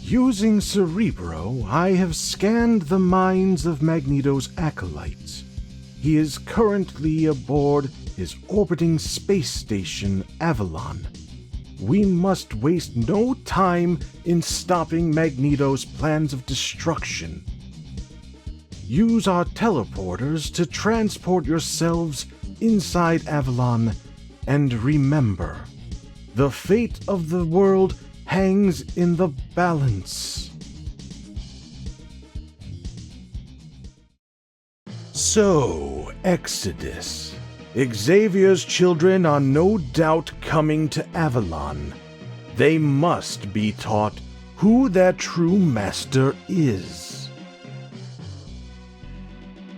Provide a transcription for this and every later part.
Using Cerebro, I have scanned the minds of Magneto's acolytes. He is currently aboard his orbiting space station, Avalon. We must waste no time in stopping Magneto's plans of destruction. Use our teleporters to transport yourselves inside Avalon, and remember, the fate of the world hangs in the balance. So, Exodus. Xavier's children are no doubt coming to Avalon. They must be taught who their true master is.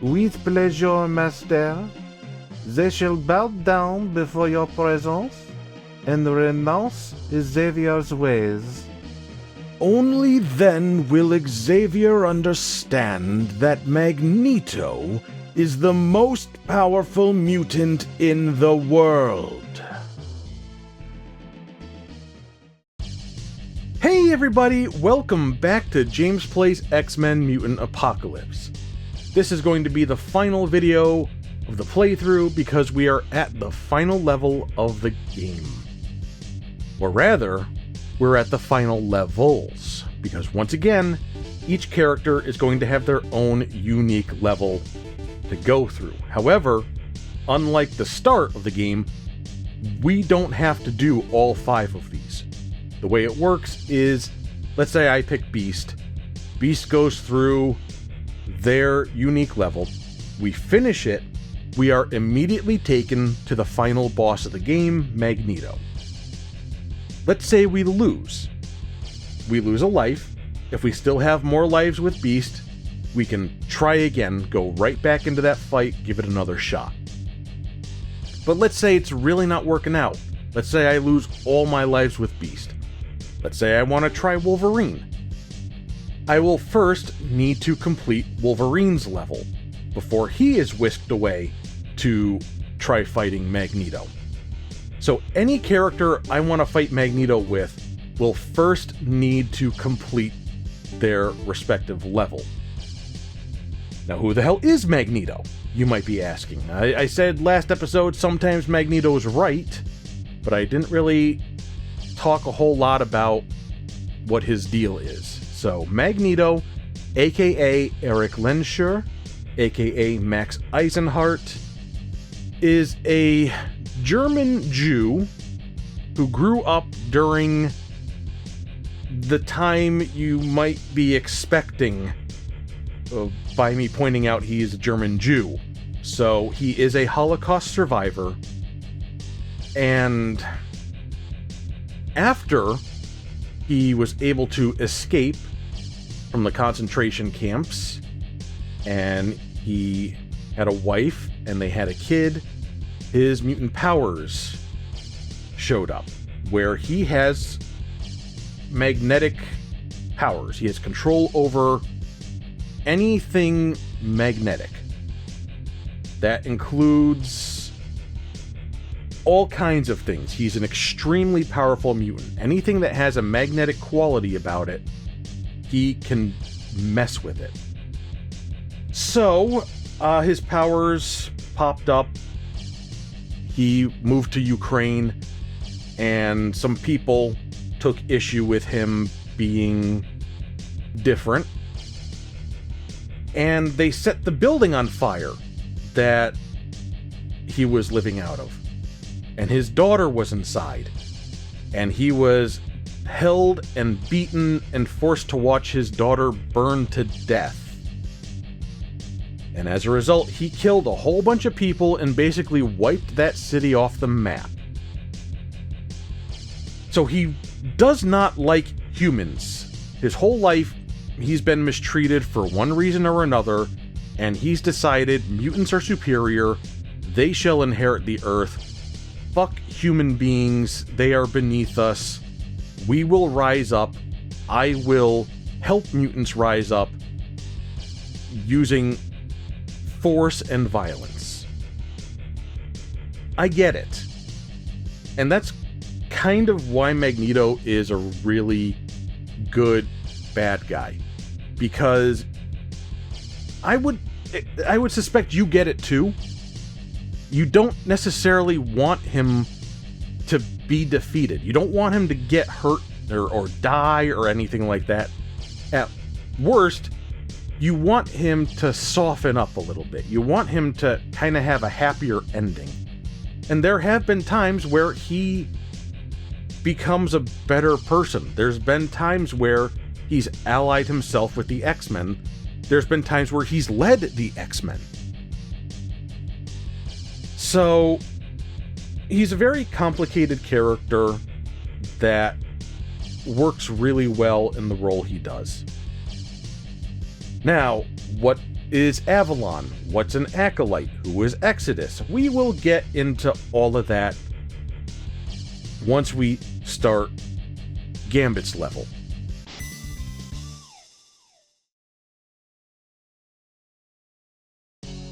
With pleasure, master. They shall bow down before your presence and renounce Xavier's ways. Only then will Xavier understand that Magneto is the most powerful mutant in the world. Hey everybody, welcome back to James Plays X-Men Mutant Apocalypse. This is going to be the final video of the playthrough because we are at the final level of the game. Or rather, we're at the final levels, because once again, each character is going to have their own unique level to go through. However, unlike the start of the game, we don't have to do all 5 of these. The way it works is, let's say I pick Beast. Beast goes through their unique level. We finish it. We are immediately taken to the final boss of the game, Magneto. Let's say we lose. We lose a life. If we still have more lives with Beast, we can try again, go right back into that fight, give it another shot. But let's say it's really not working out. Let's say I lose all my lives with Beast. Let's say I want to try Wolverine. I will first need to complete Wolverine's level before he is whisked away to try fighting Magneto. So any character I want to fight Magneto with will first need to complete their respective level. Now, who the hell is Magneto? You might be asking. I said last episode sometimes Magneto is right, but I didn't really talk a whole lot about what his deal is. So Magneto, aka Eric Lehnsherr, aka Max Eisenhart, is a German Jew who grew up during the time you might be expecting by me pointing out he is a German Jew. So he is a Holocaust survivor, and after he was able to escape from the concentration camps, and he had a wife and they had a kid, his mutant powers showed up, where he has magnetic powers. He has control over anything magnetic. That includes all kinds of things. He's an extremely powerful mutant. Anything that has a magnetic quality about it, he can mess with it. So, his powers popped up. He moved to Ukraine, and some people took issue with him being different. And they set the building on fire that he was living out of. And his daughter was inside. And he was held and beaten and forced to watch his daughter burn to death. And as a result, he killed a whole bunch of people and basically wiped that city off the map. So he does not like humans. His whole life, he's been mistreated for one reason or another, and he's decided mutants are superior, they shall inherit the Earth. Fuck human beings, they are beneath us. We will rise up. I will help mutants rise up using force and violence. I get it. And that's kind of why Magneto is a really good bad guy. Because I would suspect you get it too. You don't necessarily want him to be defeated. You don't want him to get hurt or die or anything like that. At worst, you want him to soften up a little bit. You want him to kind of have a happier ending. And there have been times where he becomes a better person. There's been times where he's allied himself with the X-Men. There's been times where he's led the X-Men. So, he's a very complicated character that works really well in the role he does. Now, what is Avalon? What's an Acolyte? Who is Exodus? We will get into all of that once we start Gambit's level.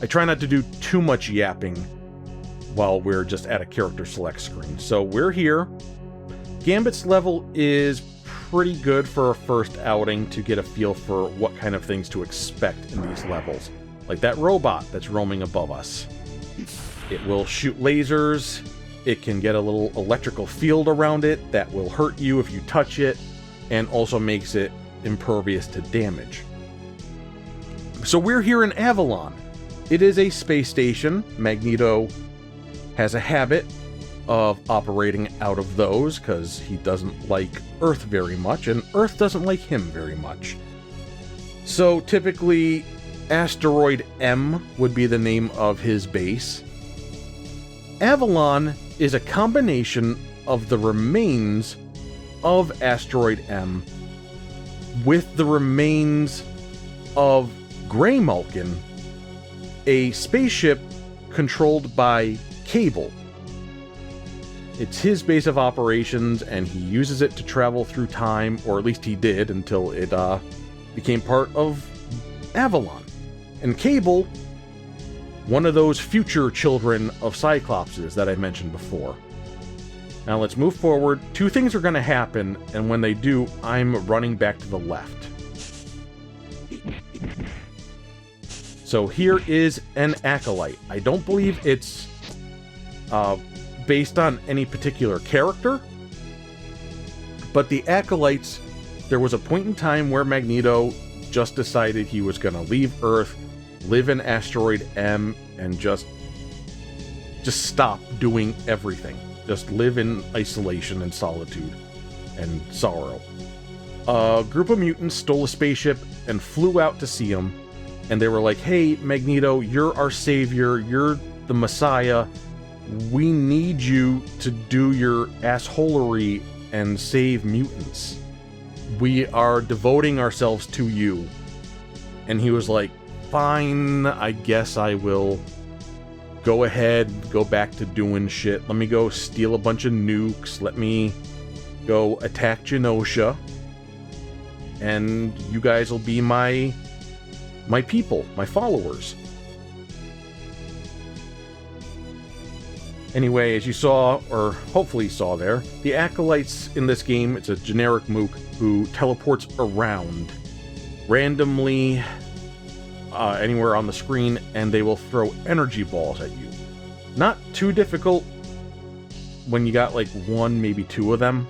I try not to do too much yapping while we're just at a character select screen. So we're here. Gambit's level is pretty good for a first outing to get a feel for what kind of things to expect in these levels. Like that robot that's roaming above us. It will shoot lasers. It can get a little electrical field around it that will hurt you if you touch it, and also makes it impervious to damage. So we're here in Avalon. It is a space station. Magneto has a habit of operating out of those because he doesn't like Earth very much, and Earth doesn't like him very much. So typically, Asteroid M would be the name of his base. Avalon is a combination of the remains of Asteroid M with the remains of Greymalkin, a spaceship controlled by Cable. It's his base of operations, and he uses it to travel through time, or at least he did until it became part of Avalon. And Cable, one of those future children of Cyclopses that I mentioned before. Now let's move forward. Two things are going to happen, and when they do, I'm running back to the left. So here is an Acolyte. I don't believe it's based on any particular character, but the Acolytes, there was a point in time where Magneto just decided he was going to leave Earth, live in Asteroid M, and just stop doing everything. Just live in isolation and solitude and sorrow. A group of mutants stole a spaceship and flew out to see him, and they were like, "Hey, Magneto, you're our savior, you're the Messiah. We need you to do your assholery and save mutants. We are devoting ourselves to you." And he was like, "Fine, I guess I will go ahead, go back to doing shit. Let me go steal a bunch of nukes. Let me go attack Genosha. And you guys will be my people, my followers." Anyway, as you saw, or hopefully saw there, the Acolytes in this game, it's a generic mook who teleports around randomly anywhere on the screen, and they will throw energy balls at you. Not too difficult when you got like one, maybe two of them.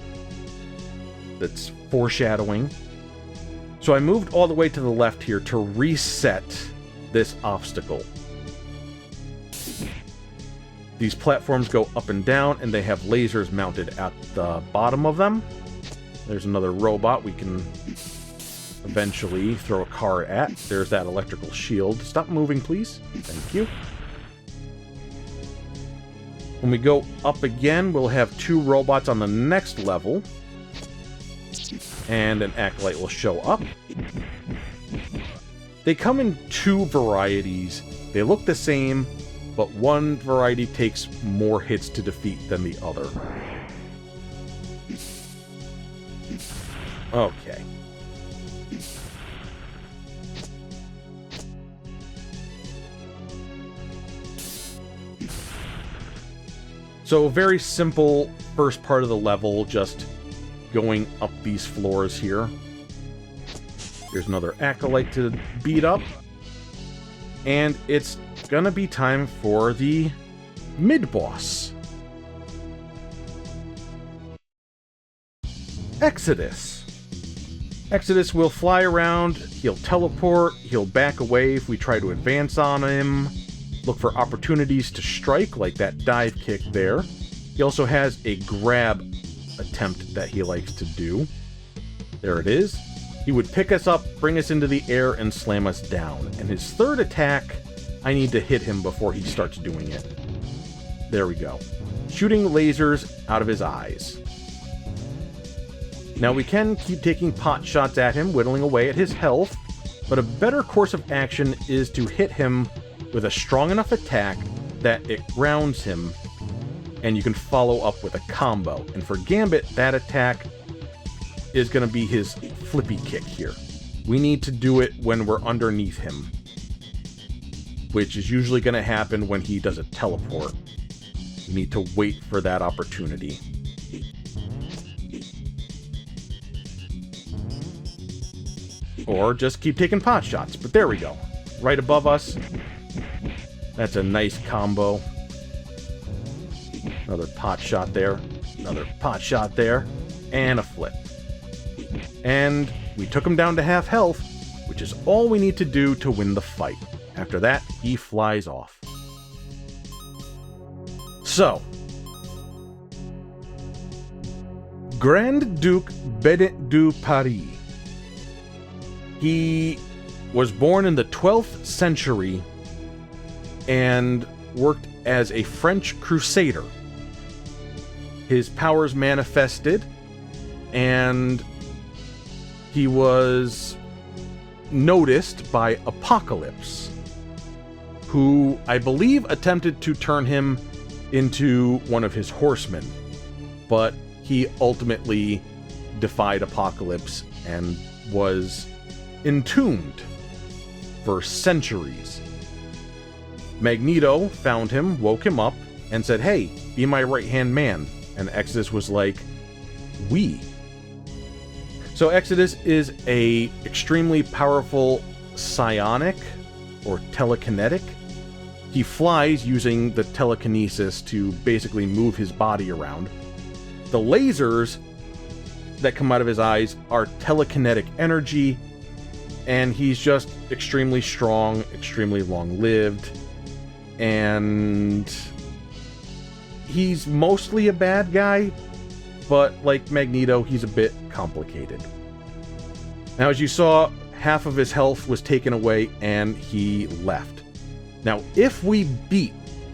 That's foreshadowing. So I moved all the way to the left here to reset this obstacle. These platforms go up and down, and they have lasers mounted at the bottom of them. There's another robot we can eventually throw a car at. There's that electrical shield. Stop moving, please. Thank you. When we go up again, we'll have two robots on the next level. And an Acolyte will show up. They come in two varieties. They look the same, but one variety takes more hits to defeat than the other. Okay. So a very simple first part of the level, just going up these floors here. Here's another acolyte to beat up. And it's gonna be time for the mid-boss. Exodus. Exodus will fly around, he'll teleport, he'll back away if we try to advance on him, look for opportunities to strike, like that dive kick there. He also has a grab attempt that he likes to do. There it is. He would pick us up, bring us into the air, and slam us down. And his third attack, I need to hit him before he starts doing it. There we go. Shooting lasers out of his eyes. Now we can keep taking pot shots at him, whittling away at his health, but a better course of action is to hit him with a strong enough attack that it grounds him, and you can follow up with a combo. And for Gambit, that attack is going to be his flippy kick here. We need to do it when we're underneath him, which is usually going to happen when he does a teleport. We need to wait for that opportunity. Or just keep taking pot shots. But there we go. Right above us. That's a nice combo. Another pot shot there. Another pot shot there. And a flip. And we took him down to half health, which is all we need to do to win the fight. After that, he flies off. So, Grand Duke Benet du Paris. He was born in the 12th century and worked as a French crusader. His powers manifested, and he was noticed by Apocalypse, who I believe attempted to turn him into one of his horsemen, but he ultimately defied Apocalypse and was entombed for centuries. Magneto found him, woke him up, and said, "Hey, be my right-hand man." And Exodus was like, "We." So Exodus is a extremely powerful psionic or telekinetic. He flies using the telekinesis to basically move his body around. The lasers that come out of his eyes are telekinetic energy, and he's just extremely strong, extremely long-lived, and he's mostly a bad guy, but like Magneto, he's a bit complicated. Now, as you saw, half of his health was taken away, and he left. Now, if we beat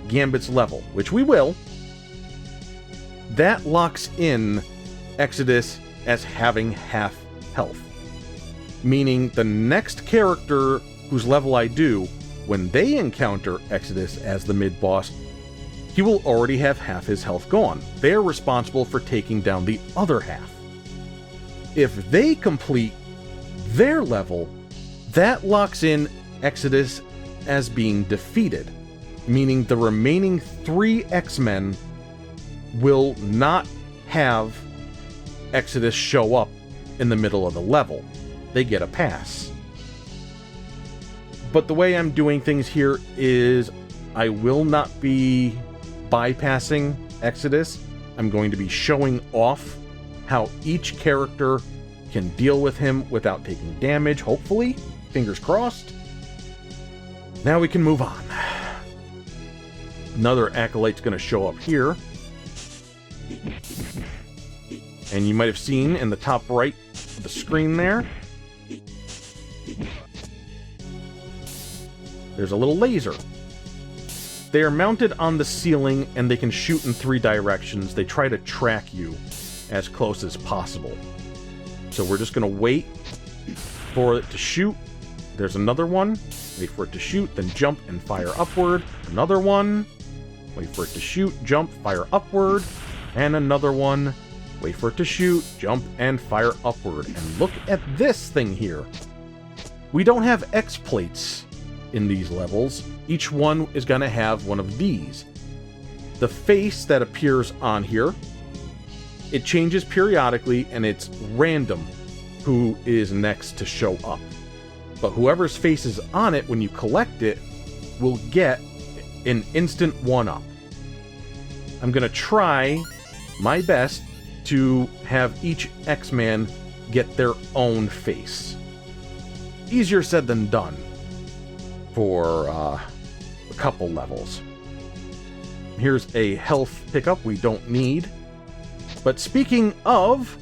Gambit's level, which we will, that locks in Exodus as having half health. Meaning the next character whose level I do, when they encounter Exodus as the mid-boss, he will already have half his health gone. They're responsible for taking down the other half. If they complete their level, that locks in Exodus as being defeated, meaning the remaining 3 X-Men will not have Exodus show up in the middle of the level. They get a pass. But the way I'm doing things here is I will not be bypassing Exodus. I'm going to be showing off how each character can deal with him without taking damage, hopefully. Fingers crossed. Now we can move on. Another acolyte's going to show up here. And you might have seen in the top right of the screen there, there's a little laser. They are mounted on the ceiling, and they can shoot in 3 directions. They try to track you as close as possible. So we're just going to wait for it to shoot. There's another one. Wait for it to shoot, then jump and fire upward. Another one. Wait for it to shoot, jump, fire upward. And another one. Wait for it to shoot, jump, and fire upward. And look at this thing here. We don't have X plates in these levels. Each one is going to have one of these. The face that appears on here, it changes periodically, and it's random who is next to show up. But whoever's face is on it when you collect it will get an instant 1-up. I'm going to try my best to have each X-Man get their own face. Easier said than done for a couple levels. Here's a health pickup we don't need. But speaking of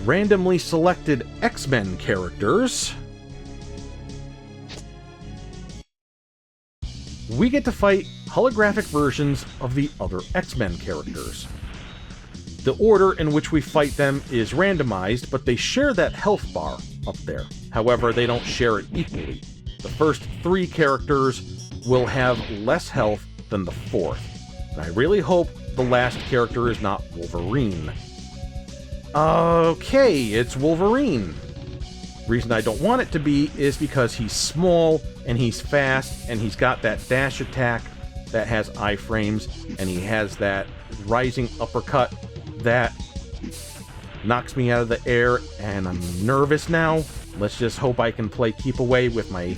randomly selected X-Men characters, we get to fight holographic versions of the other X-Men characters. The order in which we fight them is randomized, but they share that health bar up there. However, they don't share it equally. The first 3 characters will have less health than the 4th. And I really hope the last character is not Wolverine. Okay, it's Wolverine. The reason I don't want it to be is because he's small, and he's fast, and he's got that dash attack that has iframes, and he has that rising uppercut that knocks me out of the air, and I'm nervous now. Let's just hope I can play keep away with my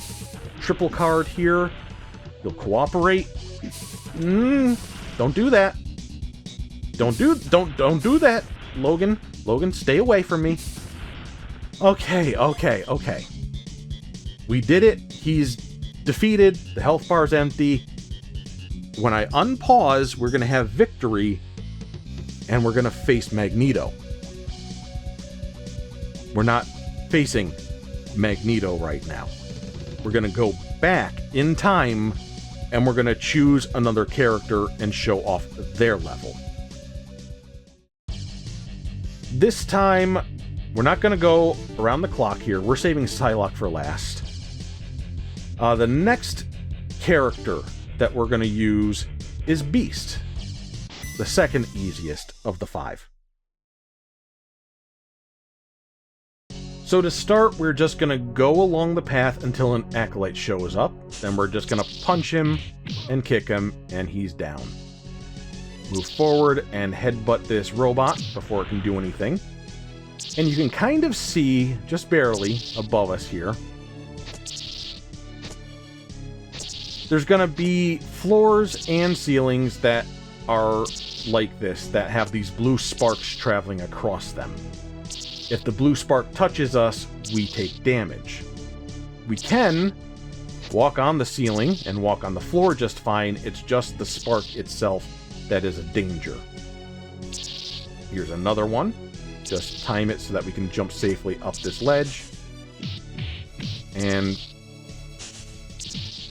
triple card here. You'll cooperate. Don't do that. Don't do that, Logan. Logan, stay away from me. Okay. We did it. He's defeated. The health bar's empty. When I unpause, we're going to have victory, and we're going to face Magneto. We're not facing Magneto right now. We're going to go back in time, and we're going to choose another character and show off their level. This time, we're not going to go around the clock here. We're saving Psylocke for last. The next character that we're going to use is Beast, the second easiest of the 5. So to start, we're just going to go along the path until an Acolyte shows up. Then we're just going to punch him and kick him, and he's down. Move forward and headbutt this robot before it can do anything. And you can kind of see, just barely, above us here, there's going to be floors and ceilings that are like this, that have these blue sparks traveling across them. If the blue spark touches us, we take damage. We can walk on the ceiling and walk on the floor just fine. It's just the spark itself that is a danger. Here's another one. Just time it so that we can jump safely up this ledge. And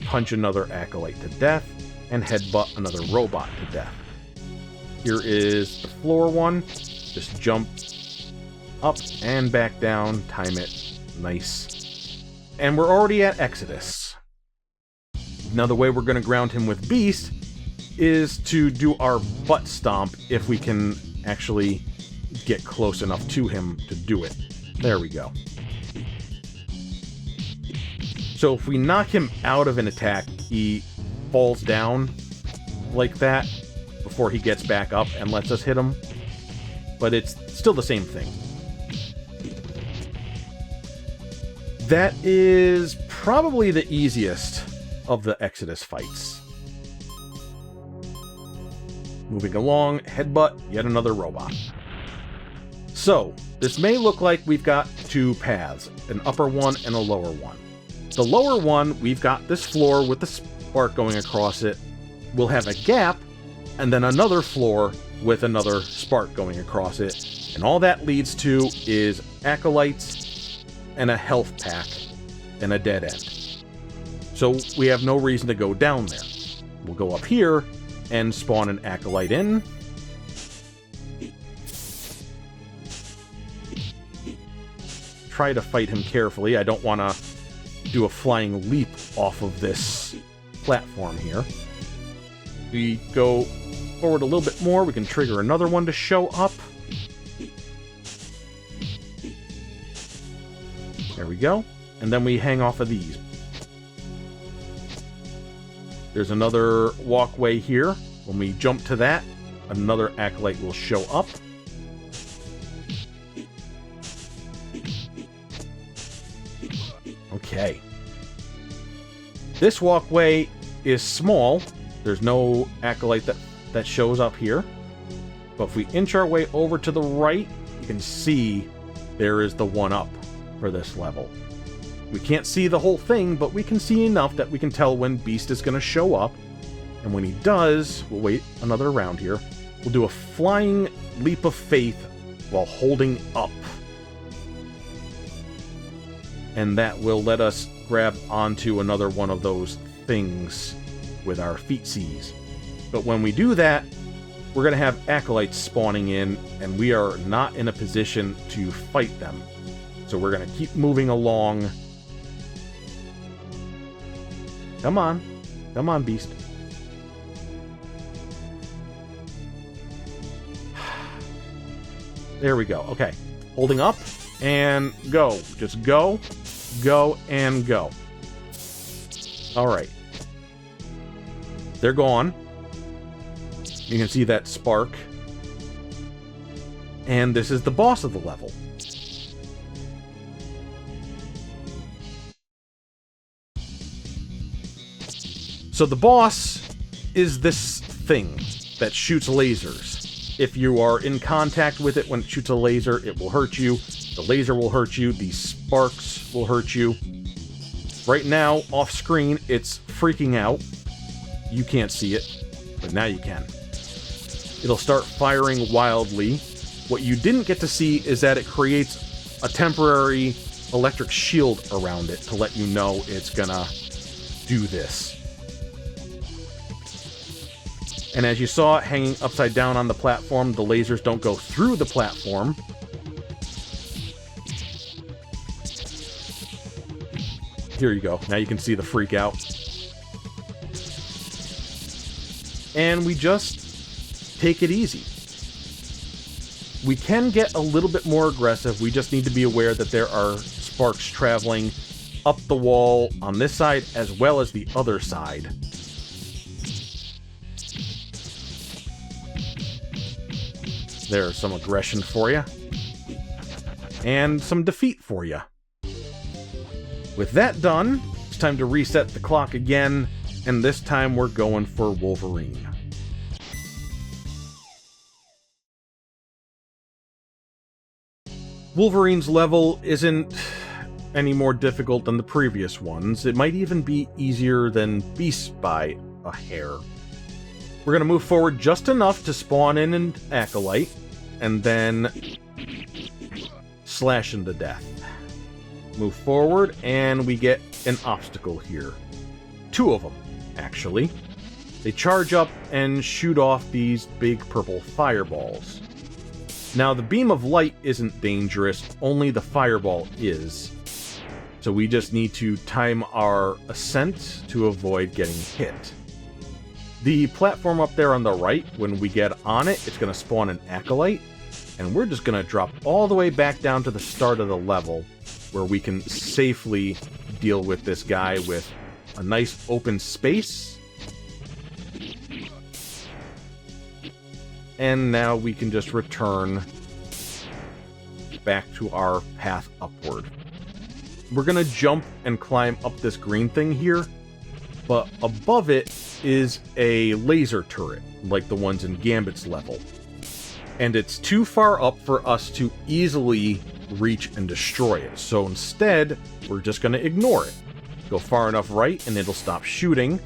punch another Acolyte to death, and headbutt another robot to death. Here is the floor one. Just jump up and back down, time it. Nice. And we're already at Exodus. Now the way we're going to ground him with Beast is to do our butt stomp if we can actually get close enough to him to do it. There we go. So if we knock him out of an attack, he falls down like that before he gets back up and lets us hit him. But it's still the same thing. That is probably the easiest of the Exodus fights. Moving along, headbutt, yet another robot. So, this may look like we've got 2 paths, an upper one and a lower one. The lower one, we've got this floor with the spark going across it. We'll have a gap, and then another floor with another spark going across it. And all that leads to is Acolytes and a health pack and a dead end. So we have no reason to go down there. We'll go up here and spawn an Acolyte in. Try to fight him carefully. I don't want to do a flying leap off of this platform here. We go forward a little bit more. We can trigger another one to show up. There we go. And then we hang off of these. There's another walkway here. When we jump to that, another Acolyte will show up. Okay. This walkway is small. There's no acolyte that shows up here. But if we inch our way over to the right, you can see there is the 1-up for this level. We can't see the whole thing, but we can see enough that we can tell when Beast is going to show up. And when he does, we'll wait another round here. We'll do a flying leap of faith while holding up. And that will let us grab onto another one of those things with our feetsies. But when we do that, we're going to have acolytes spawning in, and we are not in a position to fight them. So we're going to keep moving along. Come on. Come on, Beast. There we go. Okay. Holding up, and go. Just go, go, and go. Alright. They're gone. You can see that spark. And this is the boss of the level. So the boss is this thing that shoots lasers. If you are in contact with it when it shoots a laser, it will hurt you. The laser will hurt you. These sparks will hurt you. Right now, off screen, it's freaking out. You can't see it, but now you can. It'll start firing wildly. What you didn't get to see is that it creates a temporary electric shield around it to let you know it's gonna do this. And as you saw, hanging upside down on the platform, the lasers don't go through the platform. Here you go. Now you can see the freak out. And we just take it easy. We can get a little bit more aggressive. We just need to be aware that there are sparks traveling up the wall on this side as well as the other side. There's some aggression for you. And some defeat for you. With that done, it's time to reset the clock again, and this time we're going for Wolverine. Wolverine's level isn't any more difficult than the previous ones. It might even be easier than Beast's by a hair. We're going to move forward just enough to spawn in an acolyte, and then slash him to death. Move forward, and we get an obstacle here. 2 of them, actually. They charge up and shoot off these big purple fireballs. Now, the beam of light isn't dangerous, only the fireball is. So we just need to time our ascent to avoid getting hit. The platform up there on the right, when we get on it, it's going to spawn an acolyte, and we're just going to drop all the way back down to the start of the level, where we can safely deal with this guy with a nice open space. And now we can just return back to our path upward. We're going to jump and climb up this green thing here, but above it is a laser turret, like the ones in Gambit's level. And it's too far up for us to easily reach and destroy it. So instead, we're just going to ignore it. Go far enough right and it'll stop shooting.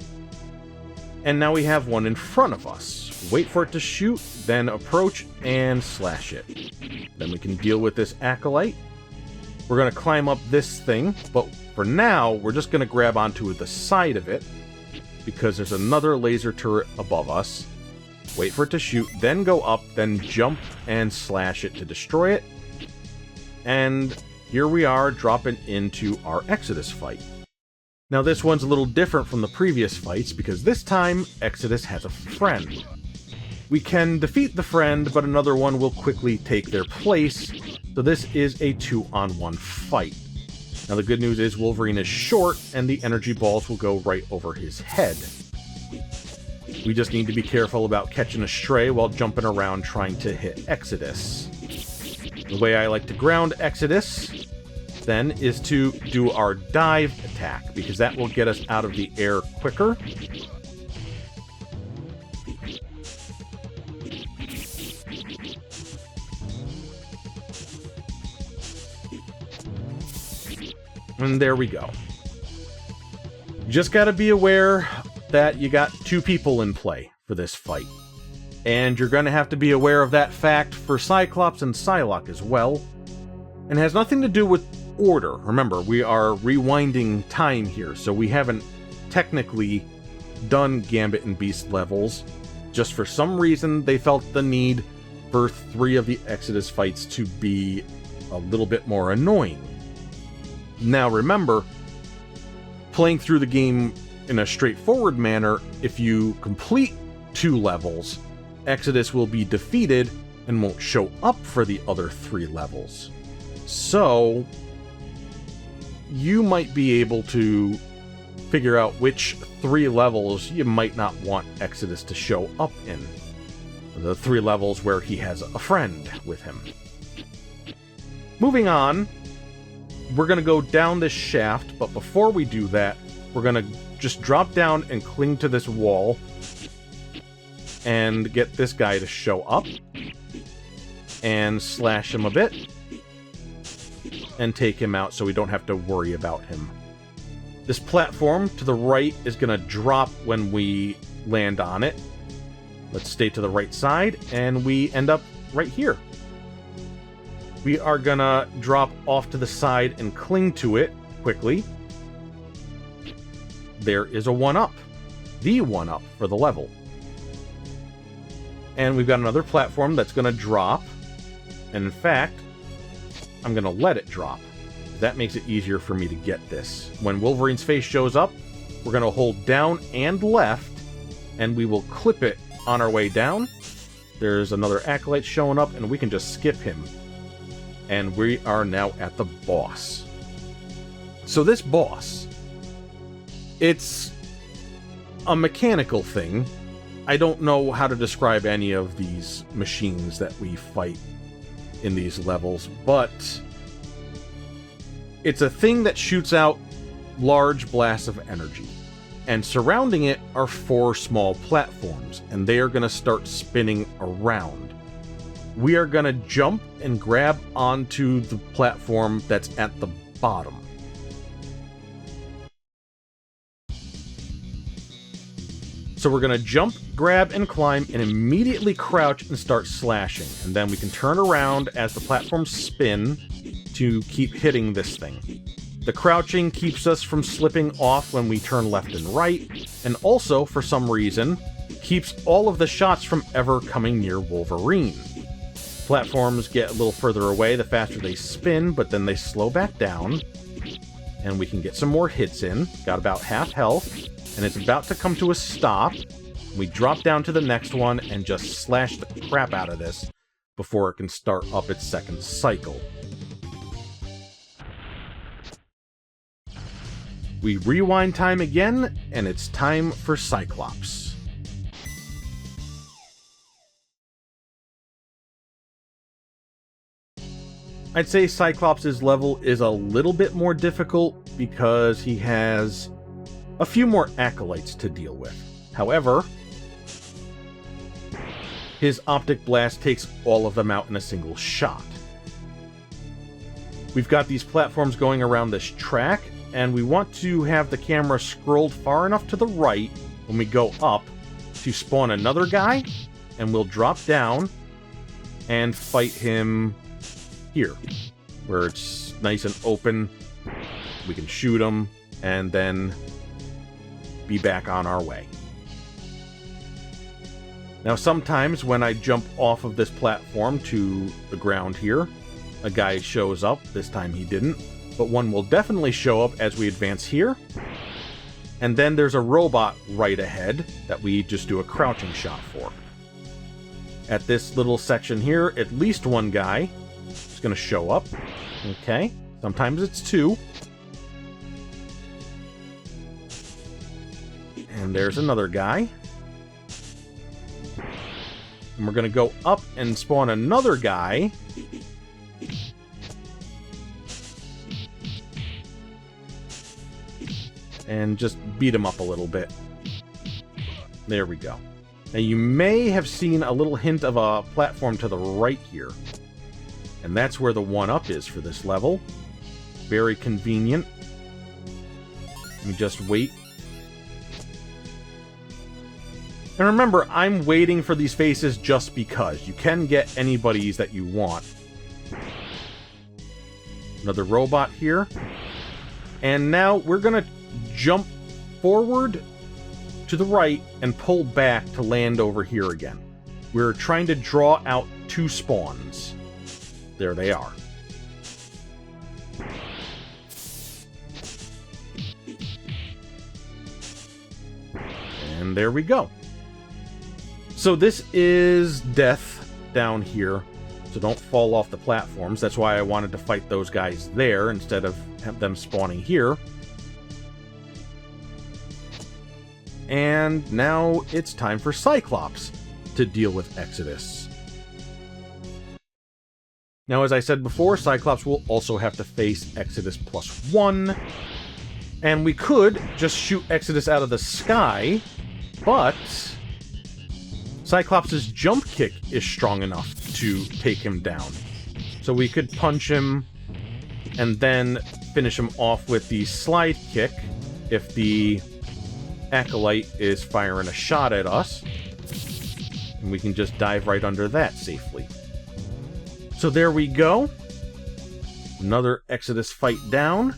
And now we have one in front of us. Wait for it to shoot, then approach and slash it. Then we can deal with this acolyte. We're going to climb up this thing, but for now, we're just going to grab onto the side of it because there's another laser turret above us. Wait for it to shoot, then go up, then jump and slash it to destroy it. And here we are dropping into our Exodus fight. Now this one's a little different from the previous fights because this time Exodus has a friend. We can defeat the friend, but another one will quickly take their place, so this is a 2-on-1 fight. Now the good news is Wolverine is short and the energy balls will go right over his head. We just need to be careful about catching a stray while jumping around trying to hit Exodus. The way I like to ground Exodus then is to do our dive attack, because that will get us out of the air quicker. And there we go. Just got to be aware that you got two people in play for this fight. And you're going to have to be aware of that fact for Cyclops and Psylocke as well. And it has nothing to do with order. Remember, we are rewinding time here, so we haven't technically done Gambit and Beast levels. Just for some reason, they felt the need for 3 of the Exodus fights to be a little bit more annoying. Now remember, playing through the game in a straightforward manner, if you complete 2 levels, Exodus will be defeated and won't show up for the other 3 levels. So, you might be able to figure out which 3 levels you might not want Exodus to show up in. The 3 levels where he has a friend with him. Moving on, we're going to go down this shaft, but before we do that, we're going to just drop down and cling to this wall and get this guy to show up and slash him a bit and take him out so we don't have to worry about him. This platform to the right is going to drop when we land on it. Let's stay to the right side, and we end up right here. We are going to drop off to the side and cling to it quickly. There is a 1-up. The 1-up for the level. And we've got another platform that's going to drop. And in fact, I'm going to let it drop. That makes it easier for me to get this. When Wolverine's face shows up, we're going to hold down and left, and we will clip it on our way down. There's another Acolyte showing up, and we can just skip him. And we are now at the boss. So this boss, it's a mechanical thing. I don't know how to describe any of these machines that we fight in these levels, but it's a thing that shoots out large blasts of energy. And surrounding it are 4 small platforms, and they are going to start spinning around. We are going to jump and grab onto the platform that's at the bottom. So we're going to jump, grab, and climb, and immediately crouch and start slashing. And then we can turn around as the platforms spin to keep hitting this thing. The crouching keeps us from slipping off when we turn left and right, and also, for some reason, keeps all of the shots from ever coming near Wolverine. Platforms get a little further away the faster they spin, but then they slow back down, and we can get some more hits in. Got about half health, and it's about to come to a stop. We drop down to the next one and just slash the crap out of this before it can start up its second cycle. We rewind time again, and it's time for Cyclops. I'd say Cyclops' level is a little bit more difficult because he has a few more acolytes to deal with. However, his optic blast takes all of them out in a single shot. We've got these platforms going around this track, and we want to have the camera scrolled far enough to the right when we go up to spawn another guy, and we'll drop down and fight him here, where it's nice and open. We can shoot him and then be back on our way. Now sometimes when I jump off of this platform to the ground here, a guy shows up. This time he didn't, but one will definitely show up as we advance here. And then there's a robot right ahead that we just do a crouching shot for. At this little section here, at least one guy is going to show up. Okay, sometimes it's 2. And there's another guy. And we're going to go up and spawn another guy. and just beat him up a little bit. There we go. Now you may have seen a little hint of a platform to the right here. And that's where the 1-up is for this level. Very convenient. Let me just wait. And remember, I'm waiting for these faces just because. You can get anybody's that you want. Another robot here. And now we're going to jump forward to the right and pull back to land over here again. We're trying to draw out 2 spawns. There they are. And there we go. So this is death down here. So don't fall off the platforms. That's why I wanted to fight those guys there instead of have them spawning here. And now it's time for Cyclops to deal with Exodus. Now, as I said before, Cyclops will also have to face Exodus +1. And we could just shoot Exodus out of the sky, but Cyclops' jump kick is strong enough to take him down. So we could punch him and then finish him off with the slide kick if the Acolyte is firing a shot at us. And we can just dive right under that safely. So there we go. Another Exodus fight down.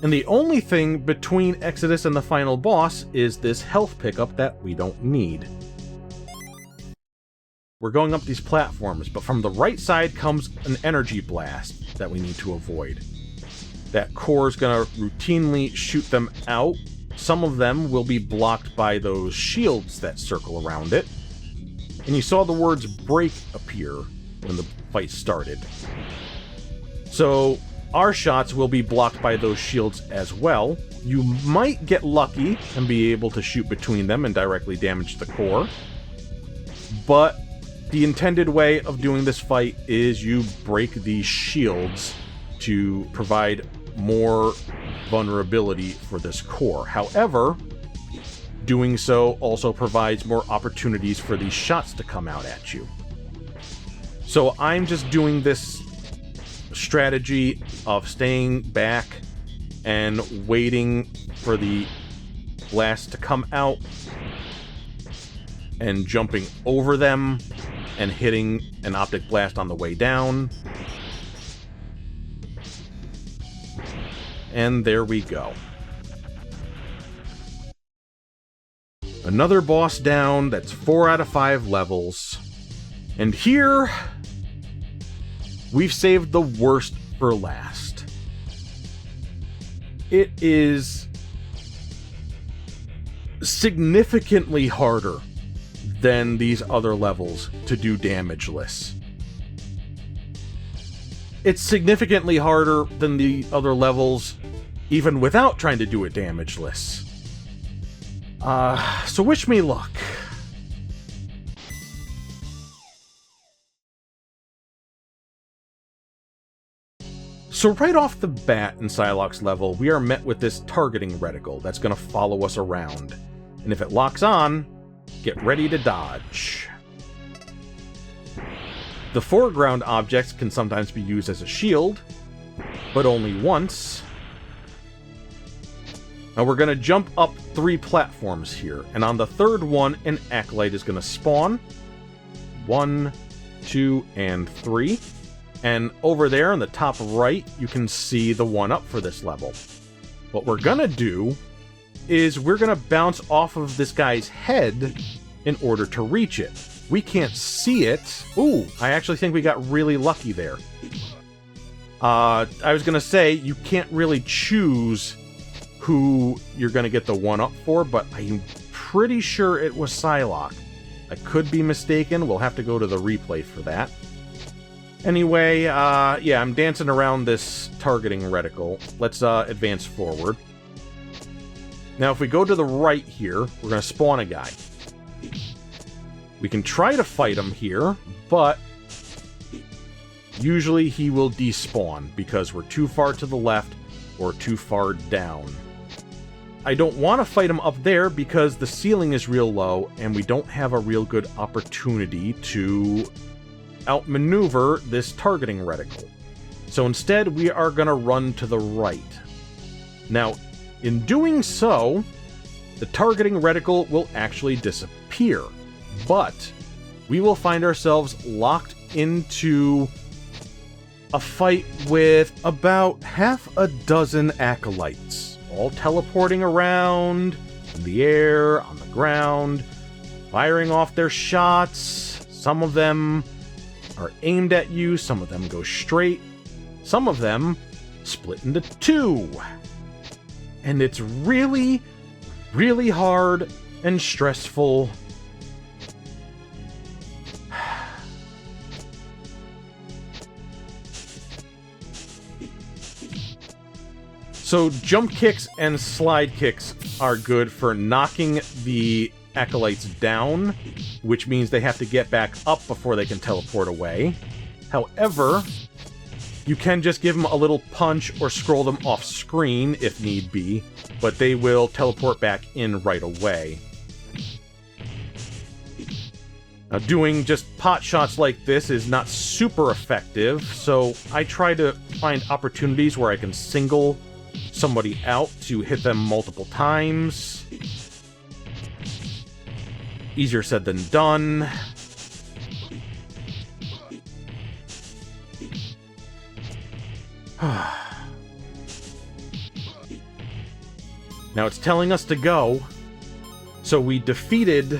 And the only thing between Exodus and the final boss is this health pickup that we don't need. We're going up these platforms, but from the right side comes an energy blast that we need to avoid. That core is going to routinely shoot them out. Some of them will be blocked by those shields that circle around it. And you saw the words break appear when the fight started. So our shots will be blocked by those shields as well. You might get lucky and be able to shoot between them and directly damage the core. But the intended way of doing this fight is you break these shields to provide more vulnerability for this core. However, doing so also provides more opportunities for these shots to come out at you. So I'm just doing this strategy of staying back and waiting for the blast to come out and jumping over them and hitting an optic blast on the way down. And there we go. Another boss down. That's 4 out of 5 levels. And here, we've saved the worst for last. It is significantly harder than these other levels to do damageless. It's significantly harder than the other levels even without trying to do it damageless. So wish me luck. So right off the bat in Psylocke's level, we are met with this targeting reticle that's going to follow us around. And if it locks on, get ready to dodge. The foreground objects can sometimes be used as a shield, but only once. Now we're going to jump up 3 platforms here, and on the third one, an Acolyte is going to spawn. 1, 2, and 3. And over there in the top right, you can see the 1-up for this level. What we're going to do is we're going to bounce off of this guy's head in order to reach it. We can't see it. Ooh, I actually think we got really lucky there. I was going to say, you can't really choose who you're going to get the 1-up for, but I'm pretty sure it was Psylocke. I could be mistaken. We'll have to go to the replay for that. Anyway, yeah, I'm dancing around this targeting reticle. Let's advance forward. Now, if we go to the right here, we're going to spawn a guy. We can try to fight him here, but usually he will despawn because we're too far to the left or too far down. I don't want to fight him up there because the ceiling is real low and we don't have a real good opportunity to outmaneuver this targeting reticle. So instead, we are going to run to the right. Now, in doing so, the targeting reticle will actually disappear, but we will find ourselves locked into a fight with about half a dozen acolytes, all teleporting around in the air, on the ground, firing off their shots. Some of them are aimed at you, some of them go straight, some of them split into two. And it's really, really hard and stressful. So jump kicks and slide kicks are good for knocking the acolytes down, which means they have to get back up before they can teleport away. However, you can just give them a little punch or scroll them off screen if need be, but they will teleport back in right away. Now, doing just pot shots like this is not super effective, so I try to find opportunities where I can single somebody out to hit them multiple times. Easier said than done. Now it's telling us to go, so we defeated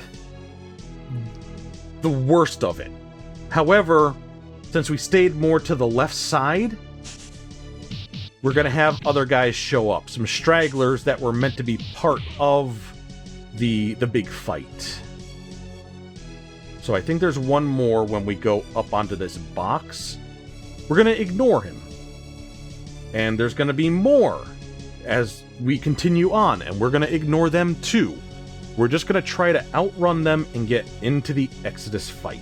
the worst of it. However, since we stayed more to the left side, we're going to have other guys show up. Some stragglers that were meant to be part of the big fight. So I think there's one more when we go up onto this box. We're going to ignore him. And there's going to be more as we continue on, and we're going to ignore them too. We're just going to try to outrun them and get into the Exodus fight.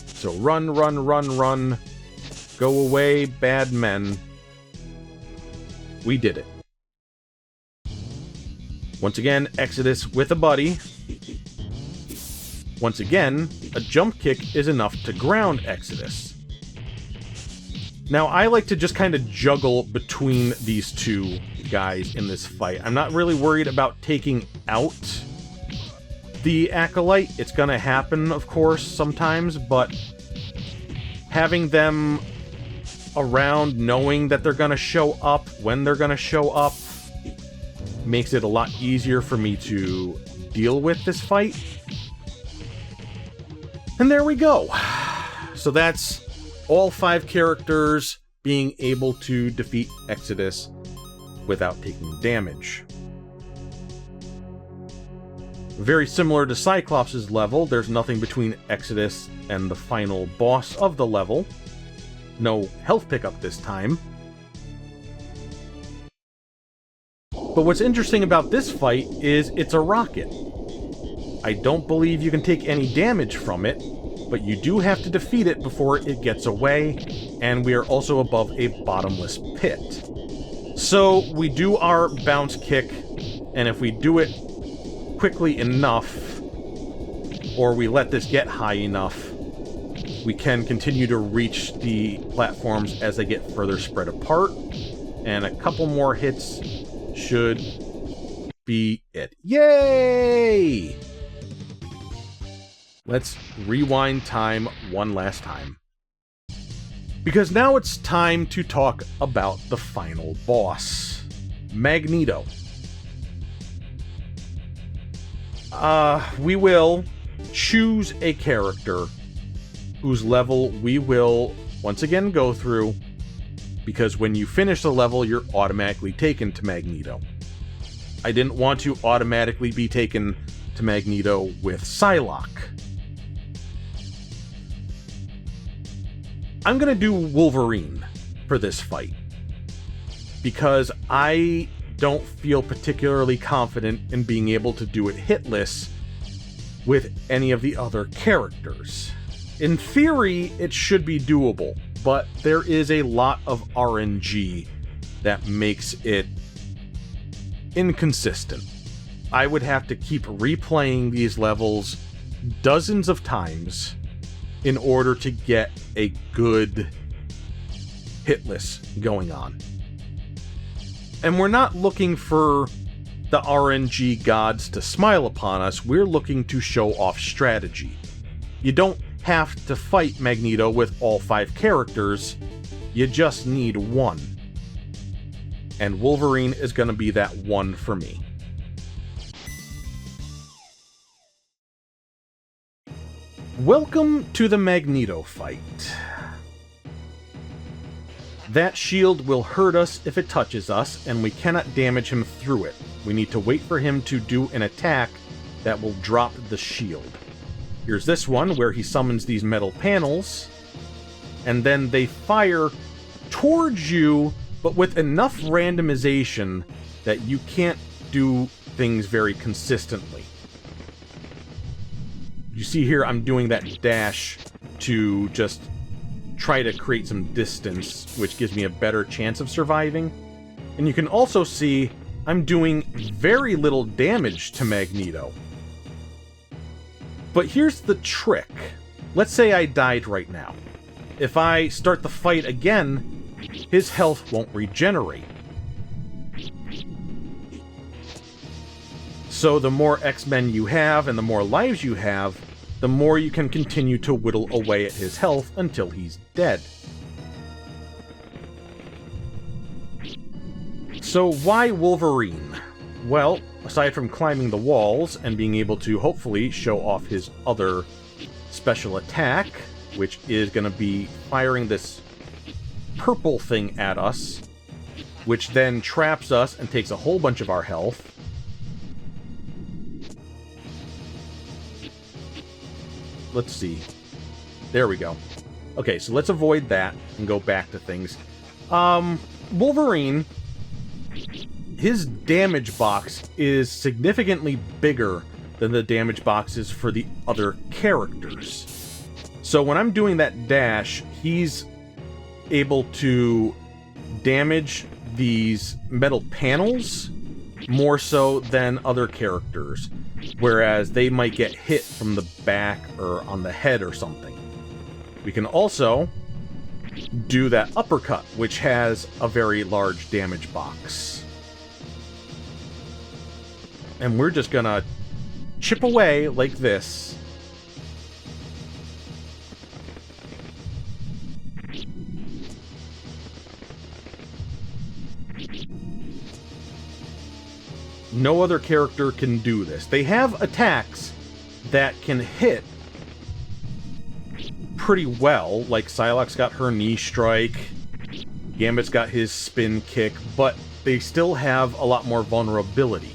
So run, run, run, run. Go away, bad men. We did it. Once again, Exodus with a buddy. Once again, a jump kick is enough to ground Exodus. Now, I like to just kind of juggle between these two guys in this fight. I'm not really worried about taking out the Acolyte. It's going to happen, of course, sometimes, but having them around, knowing that they're going to show up when they're going to show up, makes it a lot easier for me to deal with this fight. And there we go. So that's all 5 characters being able to defeat Exodus without taking damage. Very similar to Cyclops' level, there's nothing between Exodus and the final boss of the level. No health pickup this time. But what's interesting about this fight is it's a rocket. I don't believe you can take any damage from it, but you do have to defeat it before it gets away, and we are also above a bottomless pit. So we do our bounce kick, and if we do it quickly enough, or we let this get high enough, we can continue to reach the platforms as they get further spread apart, and a couple more hits should be it. Yay! Let's rewind time one last time. Because now it's time to talk about the final boss, Magneto. We will choose a character whose level we will once again go through, because when you finish the level, you're automatically taken to Magneto. I didn't want to automatically be taken to Magneto with Psylocke. I'm gonna do Wolverine for this fight, because I don't feel particularly confident in being able to do it hitless with any of the other characters. In theory, it should be doable, but there is a lot of RNG that makes it inconsistent. I would have to keep replaying these levels dozens of times in order to get a good hit list going on. And we're not looking for the RNG gods to smile upon us, we're looking to show off strategy. You don't have to fight Magneto with all 5 characters, you just need one. And Wolverine is going to be that one for me. Welcome to the Magneto fight. That shield will hurt us if it touches us, and we cannot damage him through it. We need to wait for him to do an attack that will drop the shield. Here's this one, where he summons these metal panels, and then they fire towards you, but with enough randomization that you can't do things very consistently. You see here, I'm doing that dash to just try to create some distance, which gives me a better chance of surviving. And you can also see I'm doing very little damage to Magneto. But here's the trick. Let's say I died right now. If I start the fight again, his health won't regenerate. So the more X-Men you have and the more lives you have, the more you can continue to whittle away at his health until he's dead. So why Wolverine? Well, aside from climbing the walls and being able to hopefully show off his other special attack, which is going to be firing this purple thing at us, which then traps us and takes a whole bunch of our health. Let's see. There we go. Okay, so let's avoid that and go back to things. Wolverine, his damage box is significantly bigger than the damage boxes for the other characters. So when I'm doing that dash, he's able to damage these metal panels more so than other characters, whereas they might get hit from the back or on the head or something. We can also do that uppercut, which has a very large damage box. And we're just gonna chip away like this. No other character can do this. They have attacks that can hit pretty well, like Psylocke's got her knee strike, Gambit's got his spin kick, but they still have a lot more vulnerability.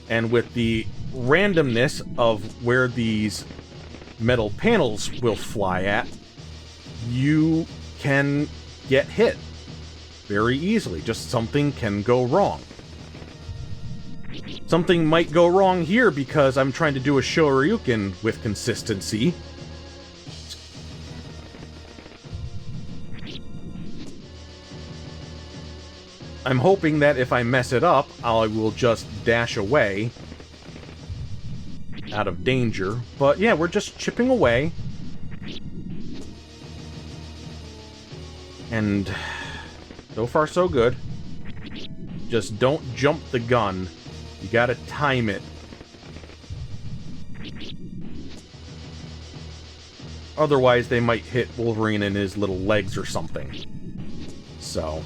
And with the randomness of where these metal panels will fly at, you can get hit very easily. Just something can go wrong. Something might go wrong here because I'm trying to do a Shoryuken with consistency. I'm hoping that if I mess it up, I will just dash away out of danger. But yeah, we're just chipping away. And so far so good. Just don't jump the gun. You gotta time it. Otherwise, they might hit Wolverine in his little legs or something. So.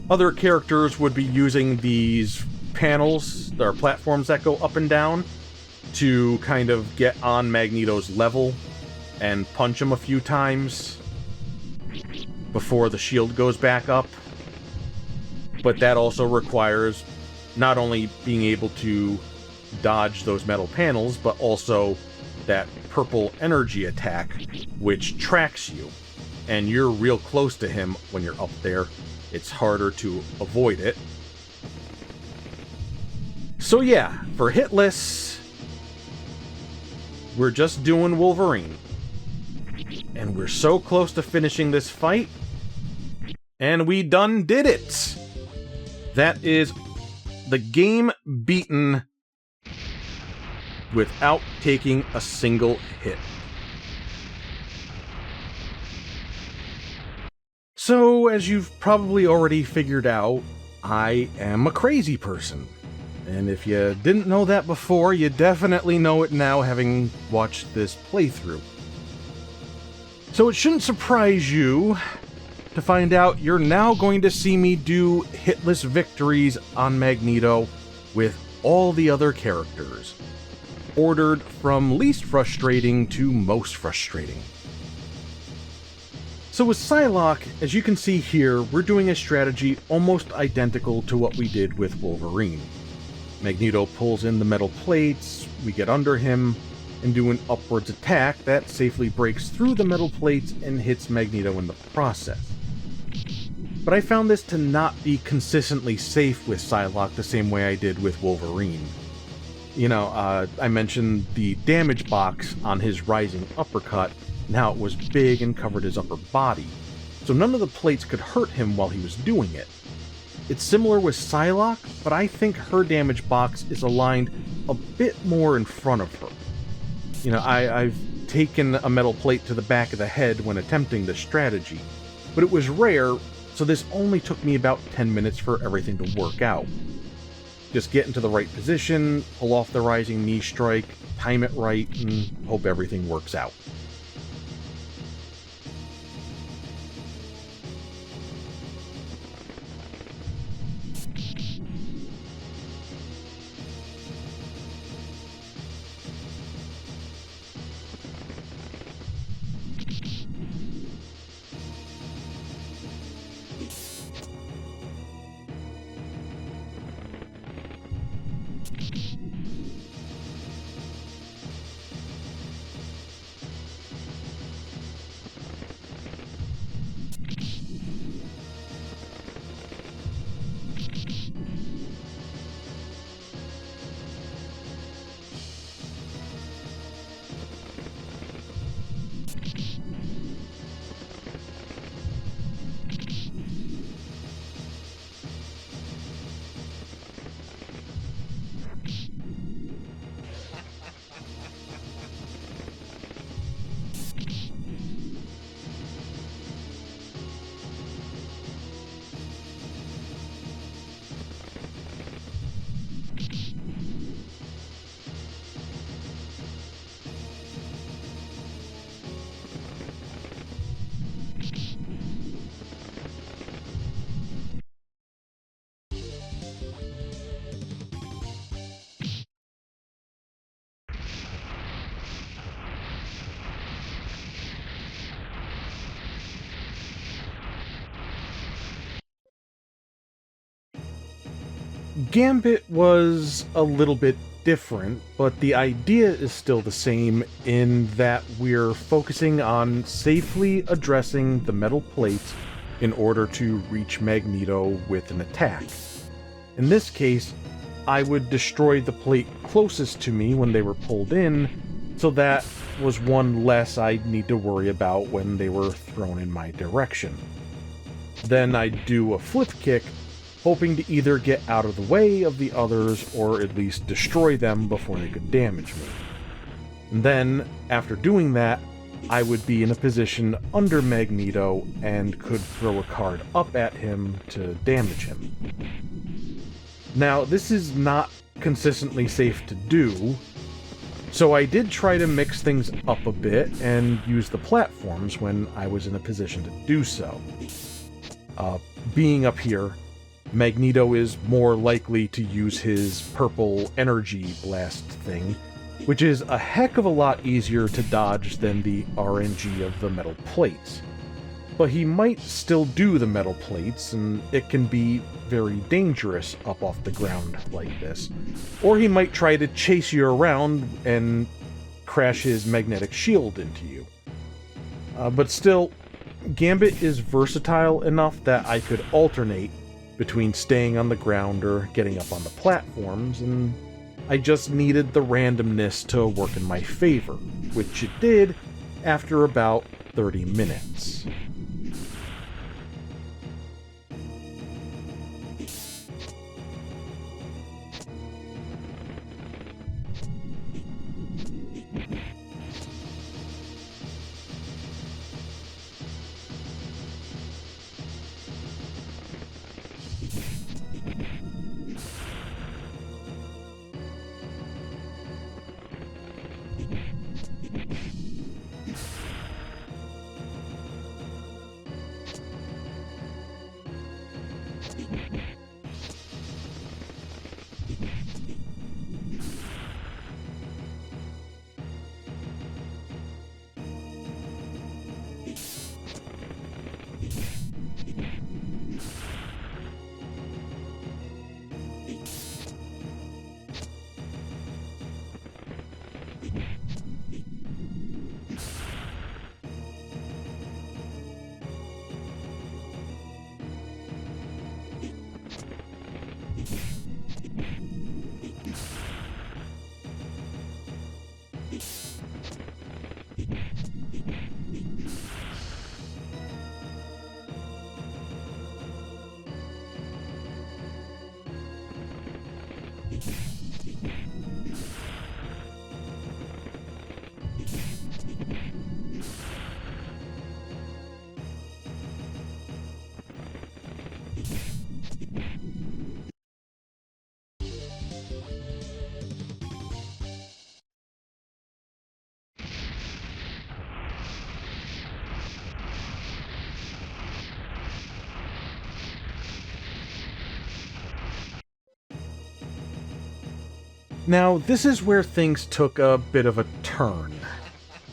Other characters would be using these panels, or platforms that go up and down, to kind of get on Magneto's level and punch him a few times before the shield goes back up. But that also requires not only being able to dodge those metal panels, but also that purple energy attack, which tracks you. And you're real close to him when you're up there. It's harder to avoid it. So yeah, for hit lists, we're just doing Wolverine. And we're so close to finishing this fight, And we done did it! That is the game beaten without taking a single hit. So, as you've probably already figured out, I am a crazy person. And if you didn't know that before, you definitely know it now, having watched this playthrough. So it shouldn't surprise you to find out you're now going to see me do hitless victories on Magneto with all the other characters, ordered from least frustrating to most frustrating. So with Psylocke, as you can see here, we're doing a strategy almost identical to what we did with Wolverine. Magneto pulls in the metal plates, we get under him, and do an upwards attack that safely breaks through the metal plates and hits Magneto in the process. But I found this to not be consistently safe with Psylocke the same way I did with Wolverine. You know, I mentioned the damage box on his rising uppercut, and how it was big and covered his upper body, so none of the plates could hurt him while he was doing it. It's similar with Psylocke, but I think her damage box is aligned a bit more in front of her. You know, I've taken a metal plate to the back of the head when attempting this strategy, but it was rare, so this only took me about 10 minutes for everything to work out. Just get into the right position, pull off the rising knee strike, time it right, and hope everything works out. Gambit was a little bit different, but the idea is still the same in that we're focusing on safely addressing the metal plates in order to reach Magneto with an attack. In this case, I would destroy the plate closest to me when they were pulled in, so that was one less I'd need to worry about when they were thrown in my direction. Then I'd do a flip kick, hoping to either get out of the way of the others or at least destroy them before they could damage me. And then, after doing that, I would be in a position under Magneto and could throw a card up at him to damage him. Now, this is not consistently safe to do, so I did try to mix things up a bit and use the platforms when I was in a position to do so. Being up here, Magneto is more likely to use his purple energy blast thing, which is a heck of a lot easier to dodge than the RNG of the metal plates. But he might still do the metal plates, and it can be very dangerous up off the ground like this. Or he might try to chase you around and crash his magnetic shield into you. But still, Gambit is versatile enough that I could alternate between staying on the ground or getting up on the platforms, and I just needed the randomness to work in my favor, which it did after about 30 minutes. Now, this is where things took a bit of a turn,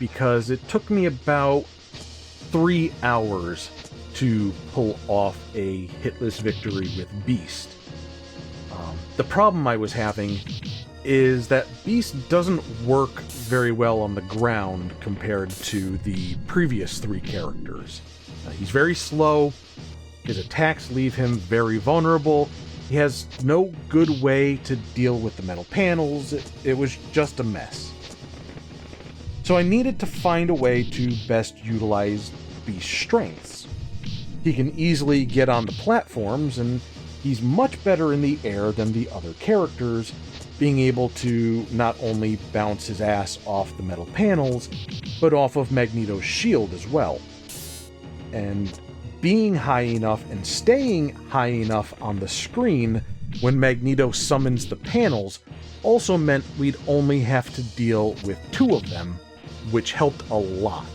because it took me about 3 hours to pull off a hitless victory with Beast. The problem I was having is that Beast doesn't work very well on the ground compared to the previous 3 characters. He's very slow, his attacks leave him very vulnerable, he has no good way to deal with the metal panels, it was just a mess. So I needed to find a way to best utilize Beast's strengths. He can easily get on the platforms, and he's much better in the air than the other characters, being able to not only bounce his ass off the metal panels, but off of Magneto's shield as well. And being high enough and staying high enough on the screen when Magneto summons the panels also meant we'd only have to deal with 2 of them, which helped a lot.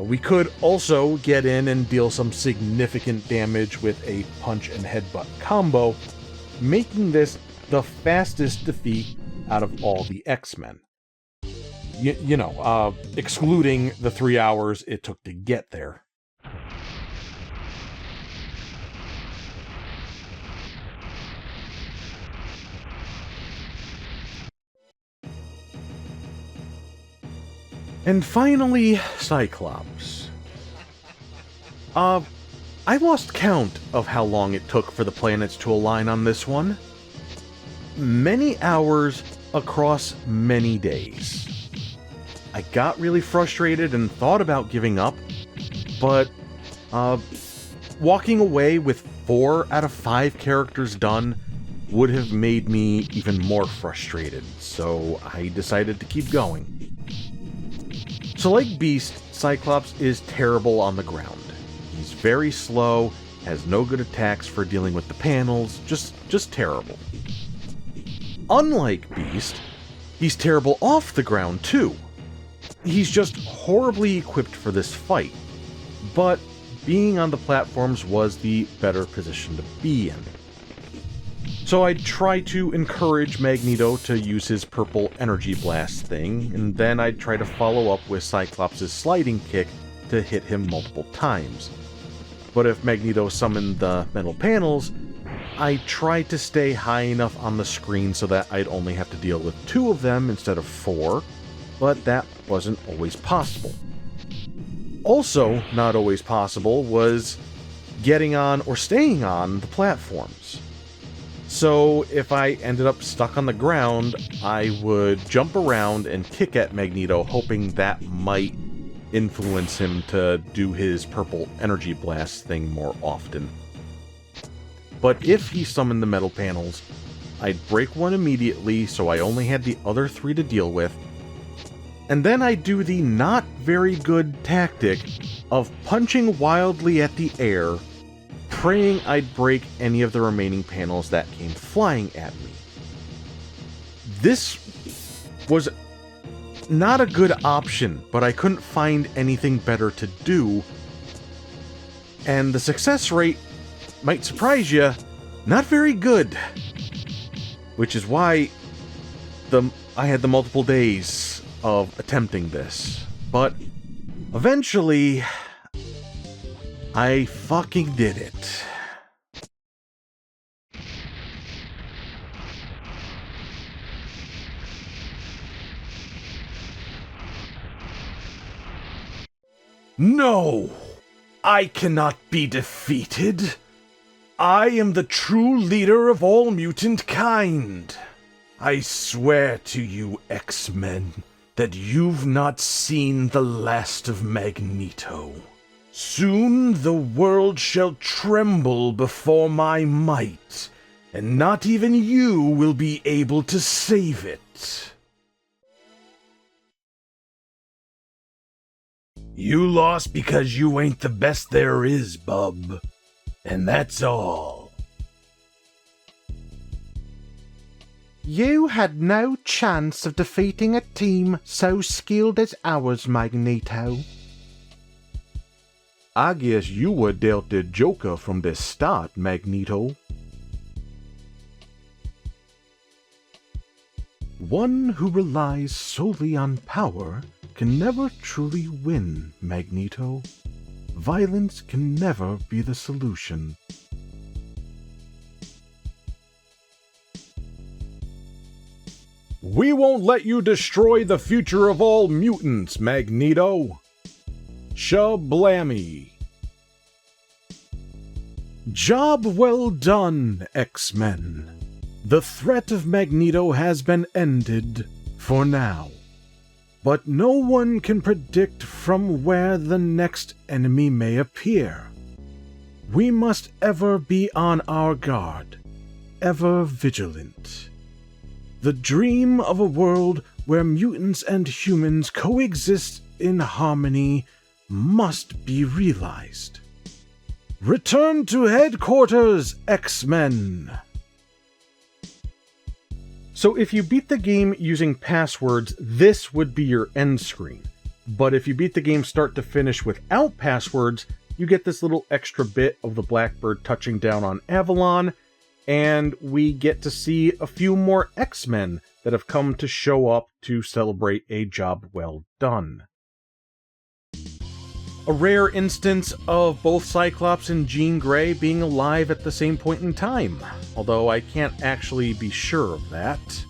We could also get in and deal some significant damage with a punch and headbutt combo, making this the fastest defeat out of all the X-Men. Excluding the 3 hours it took to get there. And finally, Cyclops. I lost count of how long it took for the planets to align on this one. Many hours across many days. I got really frustrated and thought about giving up, but walking away with 4 out of 5 characters done would have made me even more frustrated, so I decided to keep going. So like Beast, Cyclops is terrible on the ground. He's very slow, has no good attacks for dealing with the panels, just terrible. Unlike Beast, he's terrible off the ground too. He's just horribly equipped for this fight, but being on the platforms was the better position to be in. So I'd try to encourage Magneto to use his purple energy blast thing, and then I'd try to follow up with Cyclops' sliding kick to hit him multiple times. But if Magneto summoned the metal panels, I tried to stay high enough on the screen so that I'd only have to deal with 2 of them instead of 4, but that wasn't always possible. Also not always possible was getting on or staying on the platforms. So if I ended up stuck on the ground, I would jump around and kick at Magneto, hoping that might influence him to do his purple energy blast thing more often. But if he summoned the metal panels, I'd break one immediately so I only had the other 3 to deal with, and then I'd do the not very good tactic of punching wildly at the air, praying I'd break any of the remaining panels that came flying at me. This was not a good option, but I couldn't find anything better to do, and the success rate might surprise you, not very good. Which is why I had the multiple days of attempting this. But eventually, I fucking did it. No! I cannot be defeated. I am the true leader of all mutant kind. I swear to you, X-Men, that you've not seen the last of Magneto. Soon the world shall tremble before my might, and not even you will be able to save it. You lost because you ain't the best there is, bub. And that's all. You had no chance of defeating a team so skilled as ours, Magneto. I guess you were dealt the joker from the start, Magneto. One who relies solely on power can never truly win, Magneto. Violence can never be the solution. We won't let you destroy the future of all mutants, Magneto. Shablammy. Job well done, X-Men. The threat of Magneto has been ended for now. But no one can predict from where the next enemy may appear. We must ever be on our guard, ever vigilant. The dream of a world where mutants and humans coexist in harmony must be realized. Return to headquarters, X-Men! So if you beat the game using passwords, this would be your end screen. But if you beat the game start to finish without passwords, you get this little extra bit of the Blackbird touching down on Avalon, and we get to see a few more X-Men that have come to show up to celebrate a job well done. A rare instance of both Cyclops and Jean Grey being alive at the same point in time, although I can't actually be sure of that.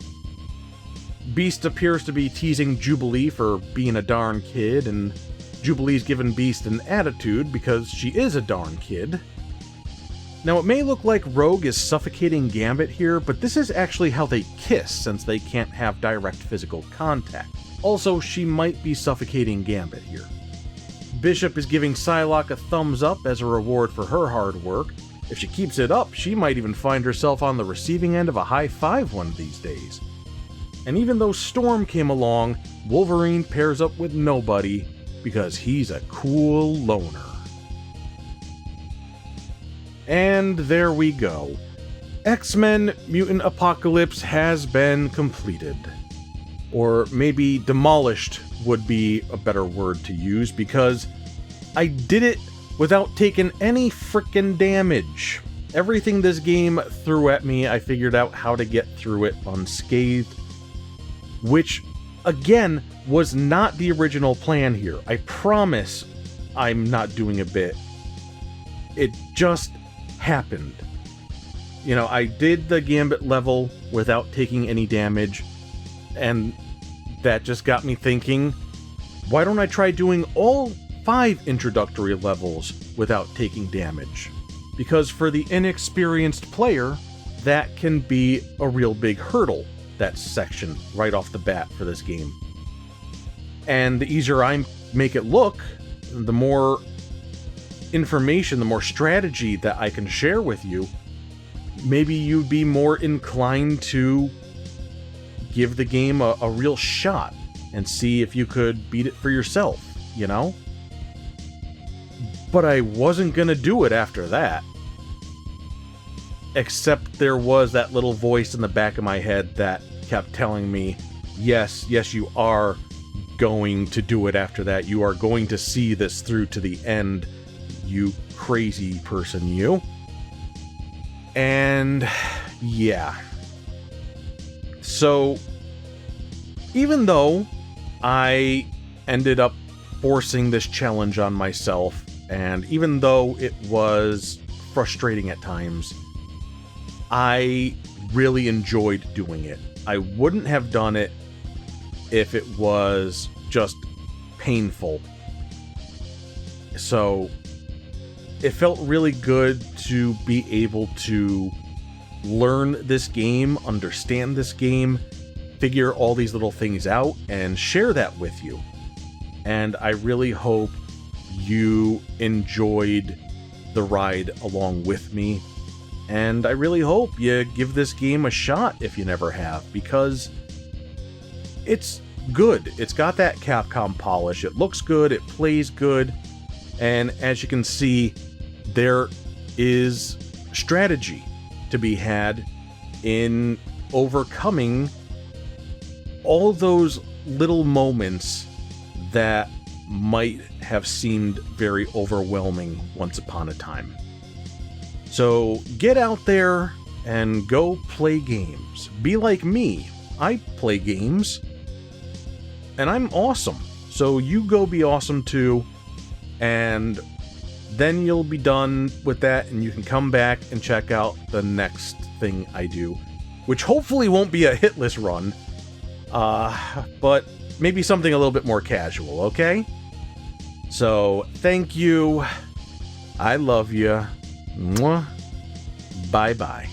Beast appears to be teasing Jubilee for being a darn kid, and Jubilee's given Beast an attitude because she is a darn kid. Now it may look like Rogue is suffocating Gambit here, but this is actually how they kiss since they can't have direct physical contact. Also, she might be suffocating Gambit here. Bishop is giving Psylocke a thumbs up as a reward for her hard work. If she keeps it up, she might even find herself on the receiving end of a high five one of these days. And even though Storm came along, Wolverine pairs up with nobody because he's a cool loner. And there we go. X-Men Mutant Apocalypse has been completed. Or maybe demolished would be a better word to use, because I did it without taking any frickin' damage. Everything this game threw at me, I figured out how to get through it unscathed. Which, again, was not the original plan here. I promise I'm not doing a bit. It just happened. You know, I did the Gambit level without taking any damage, and that just got me thinking, why don't I try doing all 5 introductory levels without taking damage? Because for the inexperienced player, that can be a real big hurdle, that section right off the bat for this game. And the easier I make it look, the more information, the more strategy that I can share with you, maybe you'd be more inclined to give the game a real shot and see if you could beat it for yourself, you know? But I wasn't gonna do it after that. Except there was that little voice in the back of my head that kept telling me, yes, you are going to do it after that. You are going to see this through to the end, you crazy person, you. And yeah. So, even though I ended up forcing this challenge on myself, and even though it was frustrating at times, I really enjoyed doing it. I wouldn't have done it if it was just painful. So, it felt really good to be able to learn this game, understand this game, figure all these little things out, and share that with you. And I really hope you enjoyed the ride along with me. and I really hope you give this game a shot if you never have, because it's good. It's got that Capcom polish. It looks good, it plays good, and as you can see, there is strategy to be had in overcoming all those little moments that might have seemed very overwhelming once upon a time. So get out there and go play games. Be like me. I play games, and I'm awesome. So you go be awesome too, and then you'll be done with that, and you can come back and check out the next thing I do, which hopefully won't be a hitless run, but maybe something a little bit more casual, okay? So, thank you. I love you. Mwah. Bye-bye.